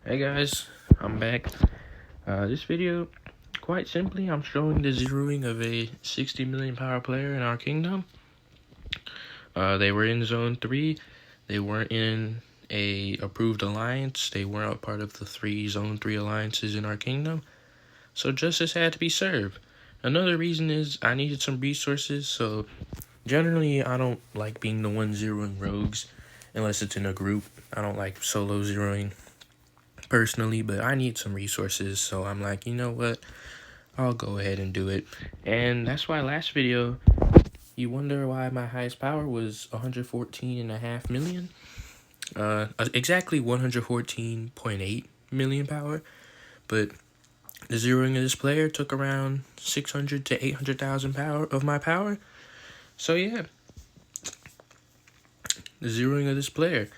Hey guys, I'm back. This video, quite simply, I'm showing the zeroing of a 60 million power player in our kingdom. They were in Zone 3. They weren't in a approved alliance. They weren't a part of the 3 Zone 3 alliances in our kingdom. So justice had to be served. Another reason is I needed some resources, so generally I don't like being the one zeroing rogues unless it's in a group. I don't like solo zeroing personally, but I need some resources, so I'm like, you know what, I'll go ahead and do it. And that's why last video, you wonder why my highest power was 114.5 million. Exactly 114.8 million power, but the zeroing of this player took around 600 to 800,000 power of my power. So yeah, the zeroing of this player.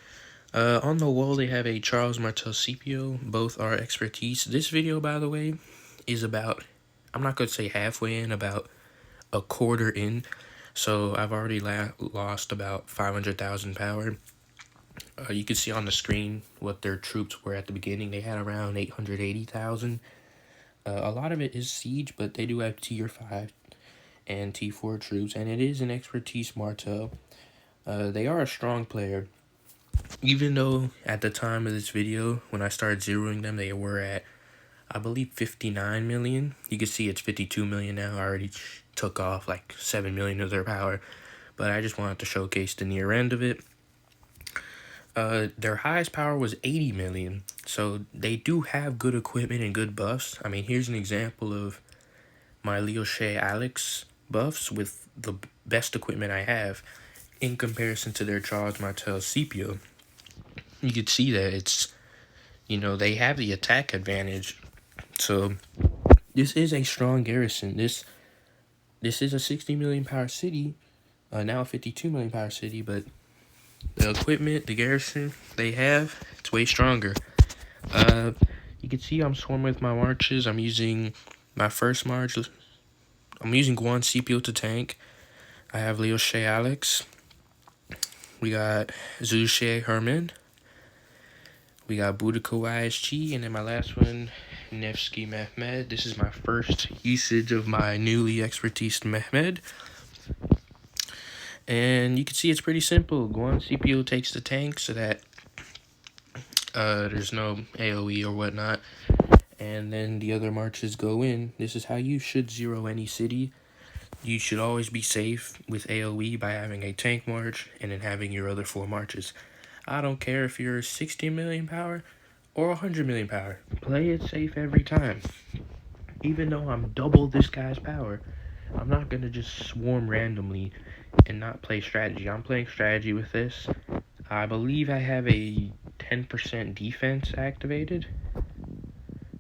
On the wall they have a Charles Martel Scipio. Both are expertise. This video, by the way, is about, I'm not going to say halfway in, about a quarter in. So I've already lost about 500,000 power. You can see on the screen what their troops were at the beginning. They had around 880,000. A lot of it is siege, but they do have tier 5 and T4 troops, and it is an expertise Martel. They are a strong player. Even though at the time of this video, when I started zeroing them, they were at, I believe, 59 million. You can see it's 52 million now. I already took off like 7 million of their power, but I just wanted to showcase the near end of it. Their highest power was 80 million, so they do have good equipment and good buffs. I mean, here's an example of my Leo Shea Alex buffs with the best equipment I have in comparison to their Charles Martel Scipio. You could see that it's, you know, they have the attack advantage. So this is a strong garrison. This is a 60 million power city, now a 52 million power city, but the equipment, the garrison they have, it's way stronger. You can see I'm swarming with my marches. I'm using my first march. I'm using Guan Scipio to tank. I have Leo Shea Alex. We got Zhu Shea Herman. We got Boudica YSG, and then my last one, Nevsky Mehmed. This is my first usage of my newly expertise Mehmed. And you can see it's pretty simple. Guan Scipio takes the tank so that there's no AoE or whatnot. And then the other marches go in. This is how you should zero any city. You should always be safe with AoE by having a tank march and then having your other 4 marches. I don't care if you're 60 million power or 100 million power. Play it safe every time. Even though I'm double this guy's power, I'm not going to just swarm randomly and not play strategy. I'm playing strategy with this. I believe I have a 10% defense activated.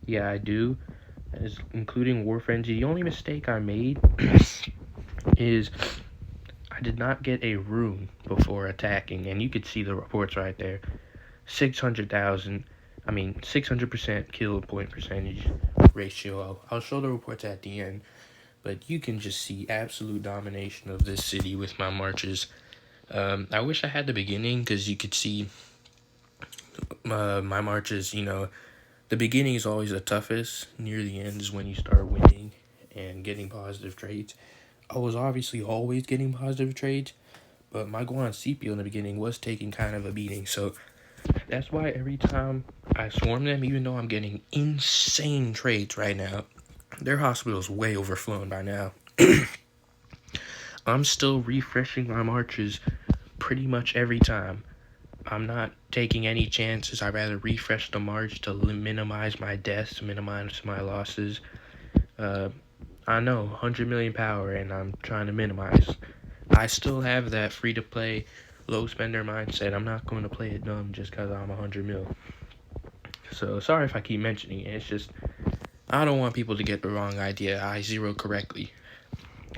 Yeah, I do. As including War Frenzy. The only mistake I made is I did not get a rune before attacking, and you could see the reports right there. 600% kill point percentage ratio. I'll show the reports at the end, but you can just see absolute domination of this city with my marches. I wish I had the beginning, because you could see my marches, you know, the beginning is always the toughest. Near the end is when you start winning and getting positive trades. I was obviously always getting positive trades, but my Guan Scipio in the beginning was taking kind of a beating. So that's why every time I swarm them, even though I'm getting insane trades right now, their hospital's way overflown by now. I'm still refreshing my marches pretty much every time. I'm not taking any chances. I'd rather refresh the march to minimize my deaths, minimize my losses. I know, 100 million power, and I'm trying to minimize. I still have that free-to-play, low-spender mindset. I'm not going to play it dumb just because I'm 100 mil. So, sorry if I keep mentioning it. It's just, I don't want people to get the wrong idea. I zero correctly.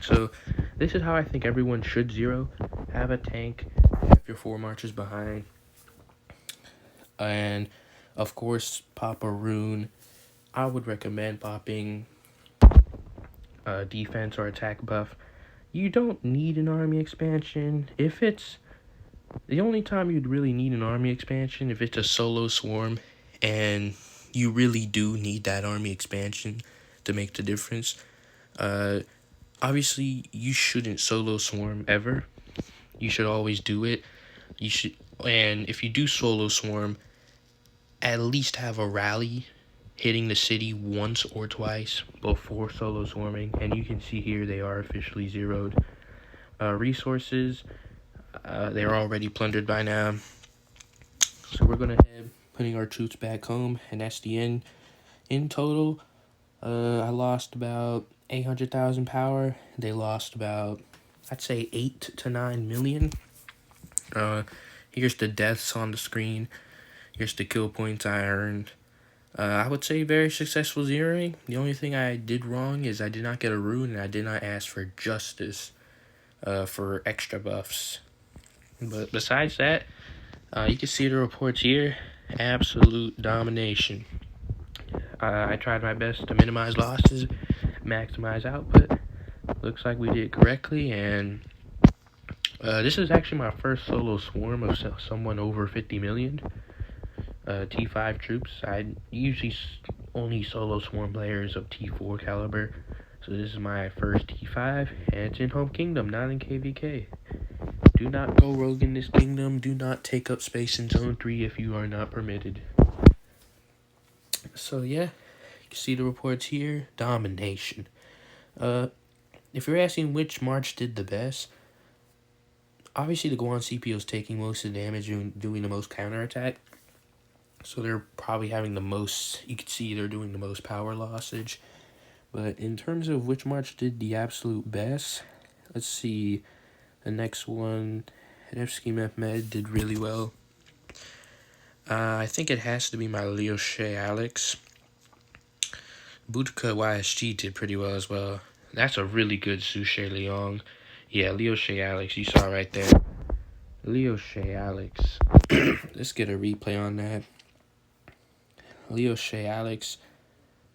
So, this is how I think everyone should zero. Have a tank, have your 4 marches behind, and of course pop a rune. I would recommend popping defense or attack buff. You don't need an army expansion. If it's the only time you'd really need an army expansion, if it's a solo swarm and you really do need that army expansion to make the difference. Obviously, you shouldn't solo swarm ever. You should always do it. You should, and if you do solo swarm, at least have a rally hitting the city once or twice before solo swarming. And you can see here they are officially zeroed. Resources, they're already plundered by now. So we're gonna head putting our troops back home, and that's the end. In total, I lost about 800,000 power. They lost about, I'd say, 8 to 9 million. Here's the deaths on the screen. Here's the kill points I earned. I would say very successful zeroing. The only thing I did wrong is I did not get a rune, and I did not ask for justice for extra buffs. But besides that, you can see the reports here. Absolute domination. I tried my best to minimize losses, maximize output. Looks like we did correctly, and this is actually my first solo swarm of someone over 50 million. T5 troops. I usually only solo swarm players of T4 caliber, so this is my first T5, and it's in Home Kingdom, not in KVK. Do not go rogue in this kingdom. Do not take up space in Zone 3 if you are not permitted. So yeah, you can see the reports here. Domination. If you're asking which March did the best, obviously the Guan CPO is taking most of the damage and doing the most counterattack. So they're probably having the most, you can see they're doing the most power lossage. But in terms of which March did the absolute best, let's see. The next one, Nevsky Mehmed did really well. I think it has to be my Liu-Shay Alex. Boudica YSG did pretty well as well. That's a really good Suchet Liang. Yeah, Liu-Shay Alex, you saw right there. Liu-Shay Alex. Let's get a replay on that. Liu-Shay Alex,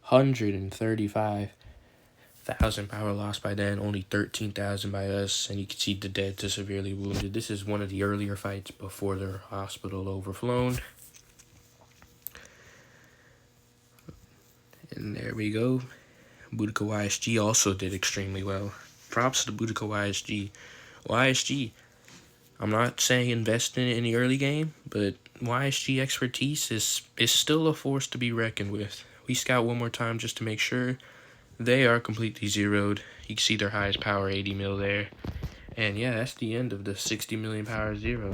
135,000 power loss by then, only 13,000 by us, and you can see the dead to severely wounded. This is one of the earlier fights before their hospital overflown. And there we go. Boudica YSG also did extremely well. Props to Boudica YSG. YSG, I'm not saying invest in it in the early game, but YSG expertise is still a force to be reckoned with. We scout one more time just to make sure. They are completely zeroed. You can see their highest power 80 mil there. And yeah, that's the end of the 60 million power zero.